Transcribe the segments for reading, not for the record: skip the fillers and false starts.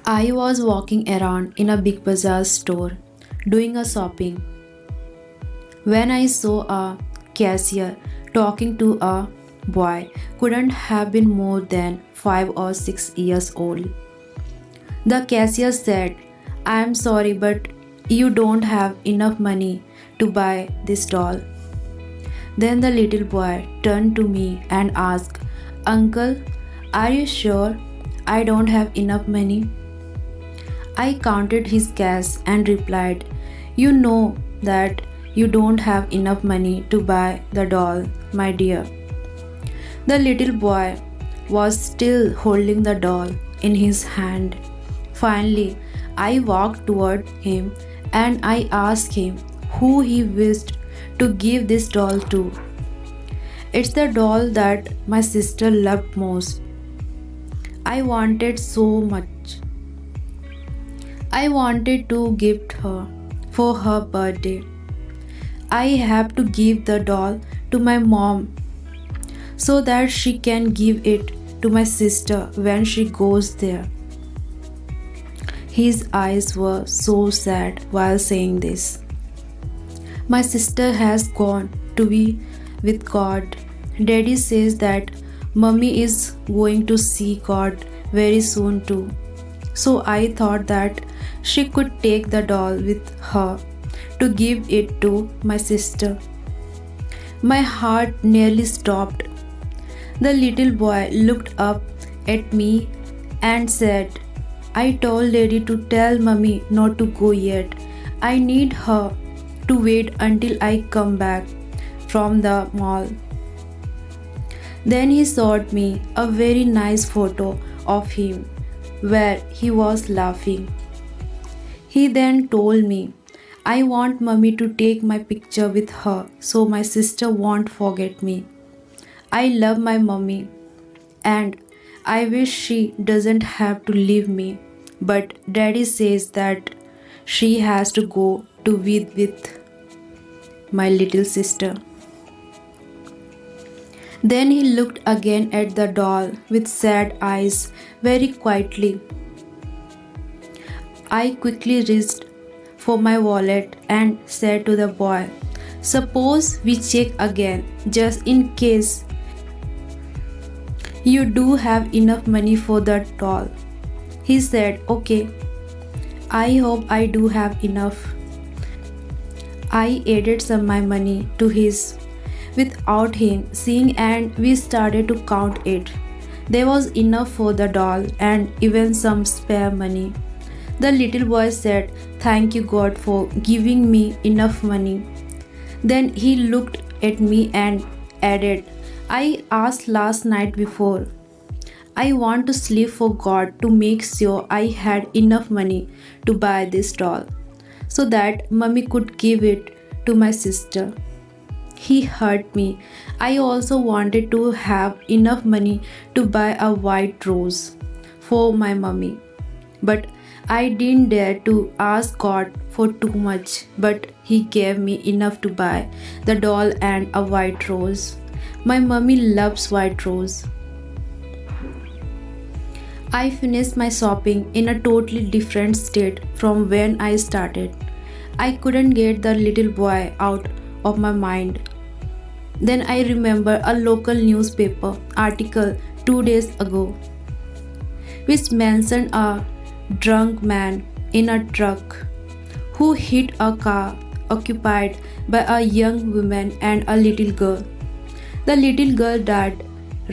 I was walking around in a big bazaar store doing a shopping when I saw a cashier talking to a boy couldn't have been more than 5 or 6 years old. The cashier said, "I am sorry, but you don't have enough money to buy this doll." Then the little boy turned to me and asked, "Uncle, are you sure I don't have enough money?" I counted his cash and replied, "You know that you don't have enough money to buy the doll, my dear." The little boy was still holding the doll in his hand. Finally, I walked toward him and I asked him who he wished to give this doll to. "It's the doll that my sister loved most. I wanted so much. I wanted to gift her for her birthday. I have to give the doll to my mom so that she can give it to my sister when she goes there." His eyes were so sad while saying this. "My sister has gone to be with God. Daddy says that Mummy is going to see God very soon too. So I thought that she could take the doll with her to give it to my sister." My heart nearly stopped. The little boy looked up at me and said, "I told Daddy to tell Mummy not to go yet. I need her to wait until I come back from the mall." Then he showed me a very nice photo of him where he was laughing. He then told me, "I want Mummy to take my picture with her so my sister won't forget me. I love my mummy and I wish she doesn't have to leave me, but Daddy says that she has to go to be with my little sister." Then he looked again at the doll with sad eyes very quietly. I quickly reached for my wallet and said to the boy, "Suppose we check again just in case you do have enough money for the doll." He said, "Okay, I hope I do have enough." I added some my money to his without him seeing and we started to count it. There was enough for the doll and even some spare money. The little boy said, "Thank you God for giving me enough money." Then he looked at me and added, "I asked last night before. I want to sleep for God to make sure I had enough money to buy this doll so that Mummy could give it to my sister." He hurt me. I also wanted to have enough money to buy a white rose for my mummy. But I didn't dare to ask God for too much, but He gave me enough to buy the doll and a white rose. My mummy loves white rose. I finished my shopping in a totally different state from when I started. I couldn't get the little boy out of my mind. Then I remember a local newspaper article 2 days ago, which mentioned a drunk man in a truck who hit a car occupied by a young woman and a little girl. The little girl died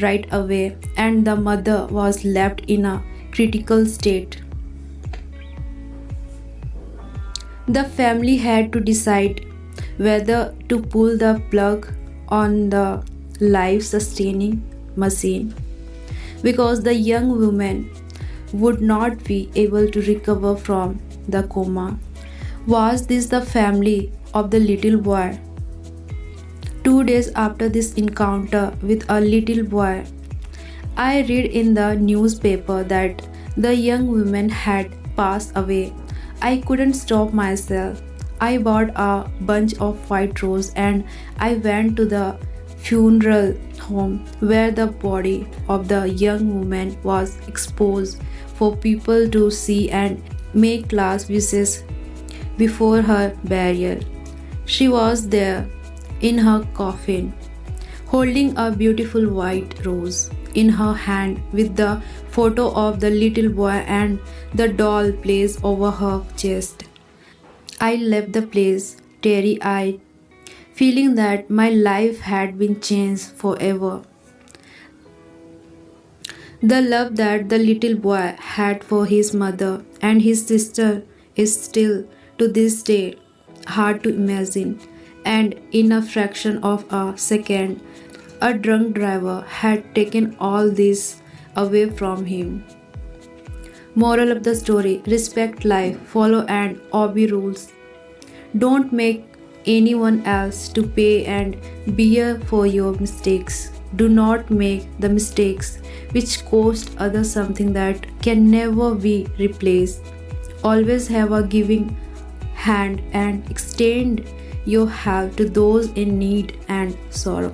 right away and the mother was left in a critical state. The family had to decide whether to pull the plug on the life-sustaining machine because the young woman would not be able to recover from the coma. Was this the family of the little boy? 2 days after this encounter with a little boy, I read in the newspaper that the young woman had passed away. I couldn't stop myself. I bought a bunch of white roses and I went to the funeral home where the body of the young woman was exposed for people to see and make last wishes before her burial. She was there in her coffin, holding a beautiful white rose in her hand with the photo of the little boy and the doll placed over her chest. I left the place teary eyed, feeling that my life had been changed forever. The love that the little boy had for his mother and his sister is still, to this day, hard to imagine. And in a fraction of a second, a drunk driver had taken all this away from him. Moral of the story: respect life, follow and obey rules. Don't make anyone else to pay and bear for your mistakes. Do not make the mistakes which cost others something that can never be replaced. Always have a giving hand and extend your help to those in need and sorrow.